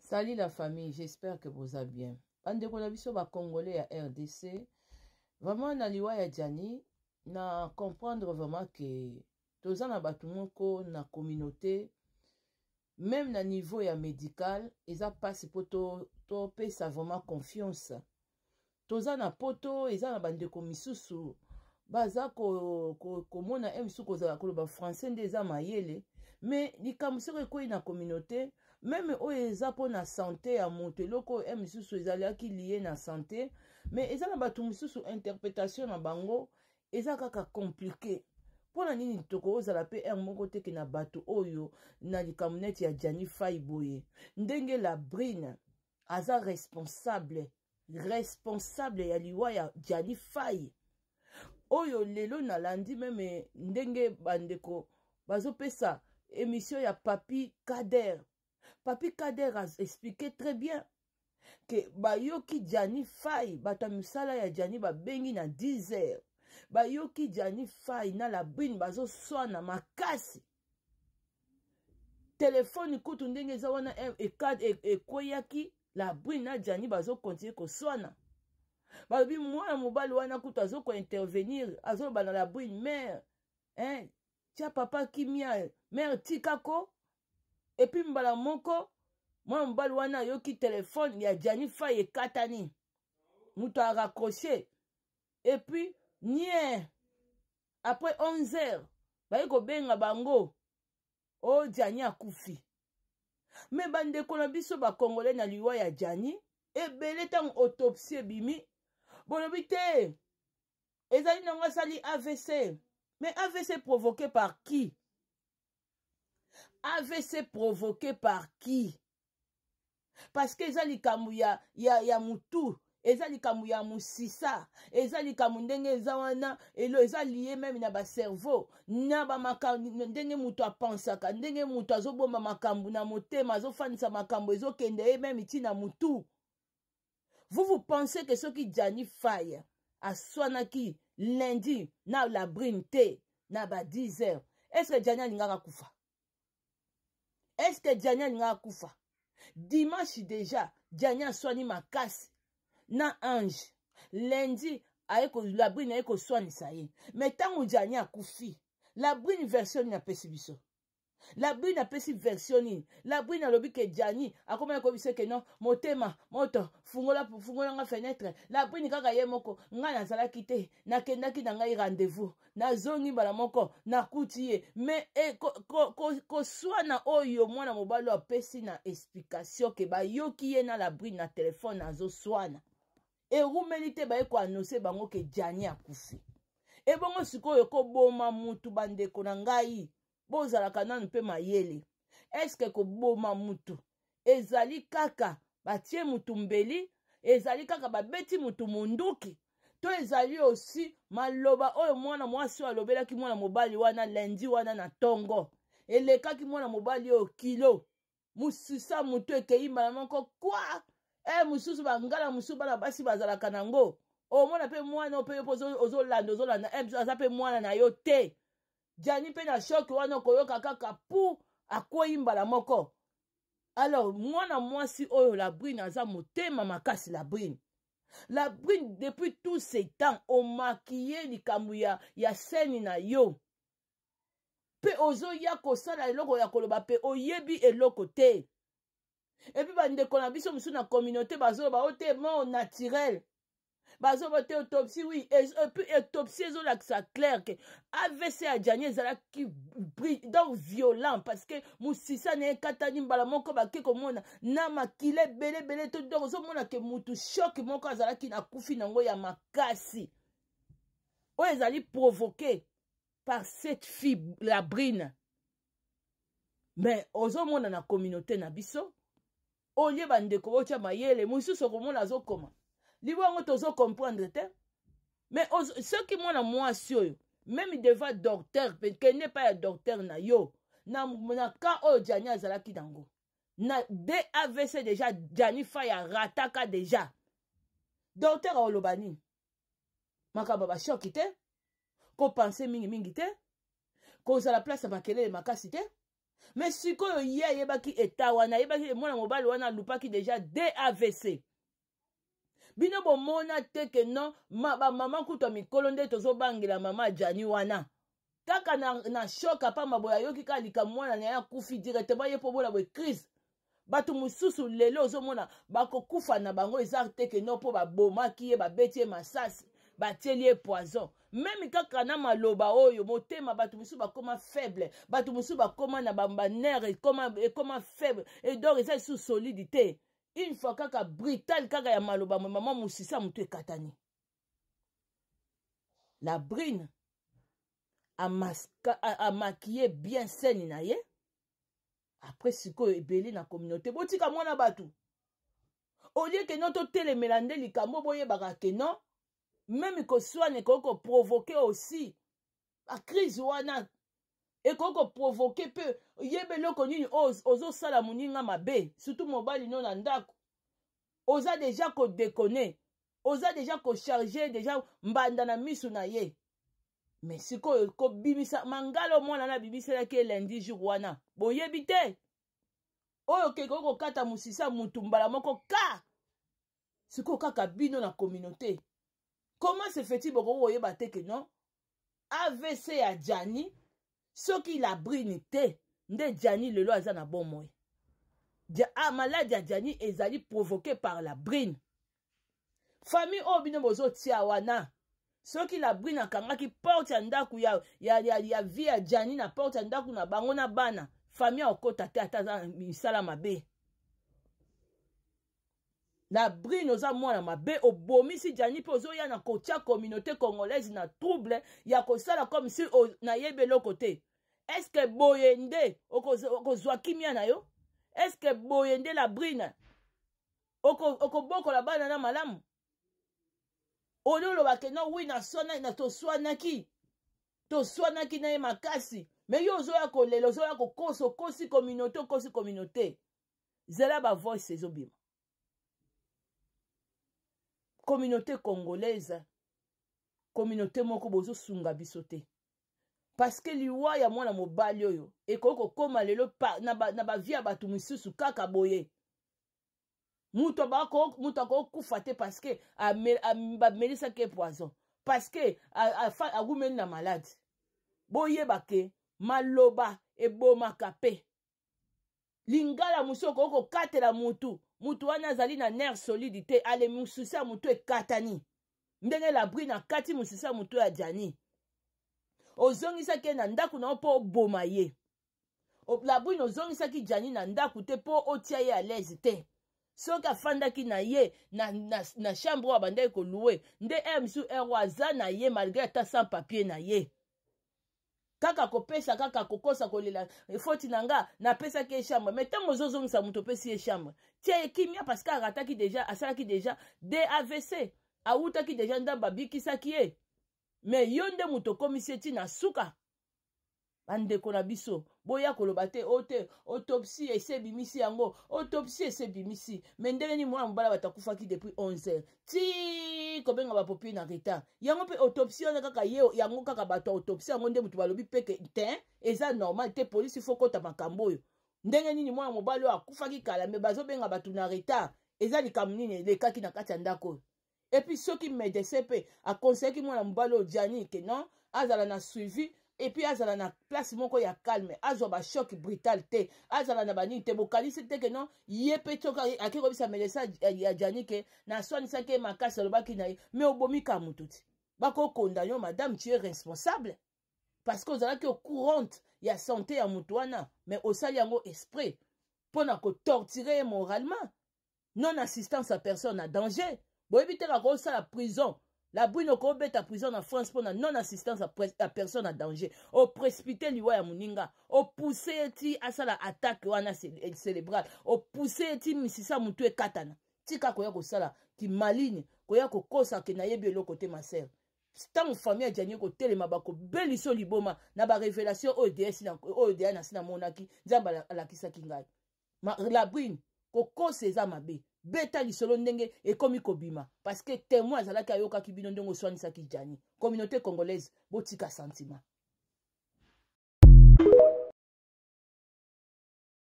Salut la famille, j'espère que vous allez bien. Bandeko na biso ba Congolais à RDC, vraiment na liwa ya Diani, na comprendre vraiment que toza na batu moko na communauté, même na niveau ya médical, eza passe po to pesa vraiment confiance. Toza na poto, eza na bandeko misusu, baza komona misusu kozala koloba français nde eza mayele, mais likambo soko ekoyi na communauté, même oyo eza po na santé ya moto eloko misusu ezalaki lié na santé, mais eza na bato misusu interprétation na bango eza kaka compliqué. Pona nini tokozala pe moko teke na bato oyo na likambo neti ya Diani Faye boye ndenge la Brine aza responsable ya liwa ya Diani Faye oyo lelo na landi meme ndenge bandeko bazopesa émission ya Papi Kader. Papi Kader a expliqué très bien que bayoki Diani Faye bata misala ya Diani babengi na 10 heures. Bayoki Diani Faye na la Brine bazo swana makasi. Telefoni kutu ndenge za wana ekoyaki la Brine na Diani bazo continue ko swana. Balobi mwana mobali wana kutu azo ko intervenir azo bana la Brine mère tia papa kimia mère tikako. Et puis mbala moko mwana mobali wana yoki telefone ya Diani Faye ekatani muto a raccroché. Et puis nie après 11 heures baye ko benga bango o Diani akufi. Mais bandeko na biso ba Congolais na liwa ya Diani ebele tang autopsie bimi bolobi te ezali nanga sali AVC. Mais AVC provoqué par qui? AVC provoqué par qui? Parce que ezali kamu ya mutu, ezali kamu ya musisa, ezali kamu ndenge ezawana, elo ezali lié même na ba cerveau, na ba makambu ndenge mutu apensaka, ndenge mutu azobomba makambu na motema, azofanisa makambu ezokende même itina mutu. Vous pensez que ce qui Diani Faye a swanaki lundi na la Brine te na ba 10 heures? Est-ce que Diani alingaka kufa? Est-ce que Diani alingaka kufa? Dimanche déjà, Diani a soigné makasi na ange. Lundi, la Brine aeko soigné ça y est. Mais tant que Diani a kufi, la Brine version na pesi biso. La Brine a pesi version ni. La Brine a lobi que Diani a comment ko que non, motema, moto, fungola nga fenêtre. La Brine kaka ye moko, nga na zala kite, na kendaki na ngai rendez-vous. Na zongi bala moko, na kutie. Mais ko swana oyo mwana mobalo a pesi na explication ke ba yoki ye na la Brine na téléphone azo swana. E rumelite ba ko annoncer bango ke Diani a kufi. E bongo sikoyo ko boma mutu bandeko na ngai. Bozalaka nanu pe mayele. Est-ce que ko boma mutu ezali kaka batie mutu mbeli, ezali kaka babeti mutu munduki, to ezali aussi maloba oyo mwana mwasi alobelaki mwana mobali wana lundi wana na tongo elekaki mwana mobali oyo kilo musisa mutu ekeimba na moko kwa mususu bangala mususu bana basi bazalaka nango omona pe mwana ope ozolanda aza pe mwana na yo te. Diani pe na shock wana koyoka kaka pou akoyi mbala moko. Alors mwana mwasi oyo la Brine aza motema makasi la Brine. La Brine depuis tous ces temps on maquillé likambu ya seni na yo. Pe ozo ya kosala eloko ya koloba pe oyebi eloko te. Et puis bandeko na biso musu na communauté bazo ba ote mort naturel. Bazo bote autopsie oui et puis autopsie ezola que ça clair que AVC a Diani ezala ki donc violent parce que musisa ne katani mbala moko bake komona na makile bele to donc ozomona ke mutu choc moko azala ki na kufi nango ya makasi o ezali provoqué par cette fille la Brine. Mais ozomona na communauté na biso olie bandeko botia mayele mususu komona azokoma liwango tozo comprendre te. Mais ceux qui m'ont moi sur même devant docteur que n'est pas un docteur na yo na ka o Diani azala ki dango na DAVC déjà Diani Faye rataka déjà docteur olobani makaba ba choc te ko penser mingi te ko za la place makelele makasi te mais sikoyo ye ayebaki eta wana ayebaki mwana mobali wana alupaki déjà DAVC bino bomona te ke non bamama kuta mikolo nde tozobangela mama Jani wana kaka na shoka pa maboya ayoki ka likambo mwana na ye akufi directement ye mpo bola boye crise bato mosusu lelo ozomona bakokufa na bango eza te ke non mpo babomaki ye babeti ye masasi batieli ye poison meme kaka na maloba oyo motema bato mosusu bakoma faible bato mosusu bakoma na banere ekoma faible et donc eza lisusu solidité une fois kaka brutal kaka ya maloba mama musisa moto ekatani la brine amaquillé bien scène na ye après sikoyo ebele na communauté botika mwana bato olie ke non totelemela nde likambo boyebaka ke non même koswane koko provoquer aussi a crise wana ekoko provoquer pe yebeloko nini ozosala moninga mabe surtout mobali no na ndako oza déjà kodekone oza déjà kocharge déjà mbanda na misu na ye mais sikoyo kobimisa mangalo mwana na bibiselaki lundi jour wana boyebi te oyo keko kokata musisa mutu mbala moko ka sikoyo kaka bino na communauté comment se fait-il boko oyeba te ke non AVC ya Jani soki la brine te nde Jani lelo aza na bon moye malade ya Jani ezali provoqué par la brine famille oyo bino bozotia wana soki la brine akangaki porte ya ndaku ya vie ya Jani na porte ya ndaku na bango na bana famille okota te ata za misala mabe la brine oza mwana mabe obomisi Jani pe ozoya na kotia communauté congolaise na trouble ya kosala comme si na yebe eloko te est-ce que boye nde okozwa kimia na yo est-ce que boye nde la brine okobokola bana na malamu ololoba ke no wi na toswanaki na ye makasi me yo ozoya kolela ozoya kokosa okosi communauté zela ba voice ezobima communauté congolaise communauté moko bozosunga biso te parce que liwa ya mwana mobali oyo ekoki kokoma lelo na bavie ya bato misusu kaka boye mutu akokufa te parce que bamelisaki poison parce que agumeli na malade boyeba ke maloba ebomaka pe lingala mosusu okoki kokatela mutu wana azali na nerf solide te ale mosusu ya mutu ekatani ndenge la brine akati mosusu ya mutu ya Jani ozongisaki na ndaku na mpo oboma ye la brine ozongisaki Jani na ndaku te mpo otia ye à l'aise te soki afandaki na ye na chambre oyo bandaki kolue nde misu aza na ye malgré ata sans papier na ye kaka kopesa kaka kokosa kolela foti na nga napesaki ye chambre mais ntango ozozongisa moto opesi ye chambre tia ye kimia parce que asalaki déjà DAVC awutaki déjà nda babikisaki ye mais yo nde moto okomisi eti na suka bandeko na biso boya koloba te ote autopsie esebimisi yango autopsie esebimisi mais ndenge ni mwana mobala batakufaki depuis 11h ti kobenga bapopie na retard yango mpe autopsie wana kaka ye yango kaka bato autopsie yango nde moto balobi peke te eza normal te polisi fo kota makambo oyo ndenge nini mwana mobali oyo akufaki kala me bazobenga bato na retard eza likambo nini elekaki na kati ya ndako oyo epuis soki médecin mpe akonseyaki mwana mobali oyo Jani ke non azala na suivi et puis azala na place moko ya calme azwa ba choc brutal te azala na banini te bokalisi te ke non ye pe toka aki kobisa médecin ya Jani ke na swanisaki makasi alobaki na ye mais obomika mutu ti bakokonda yo madame tu es responsable parce que ozalaki au courant ya santé ya mutu wana mais osali yango esprit mpona kotorturer moralement non assistance à personne à danger boyebi te kaka osala prison la brine okobeta prison na France pour non assistance à personne à danger au précipité liwa ya muninga au pousser eti asala attaque wana cérébrale au pousser eti misisa mutu ekatana tika koya kosala ki maline koya kokosa ke na yebi eloko te ma sœur ntango famille ya Jani kotelema bakobeliso liboma na barévélation oyo deya na sina monaki nzambe alakisaki ngai la brine kokosa eza mabe beta lisolo ndenge ekomi kobima parce que témoin azalaki ayokaki bino ndenge oswanisaki Jani communauté congolaise botika sentiment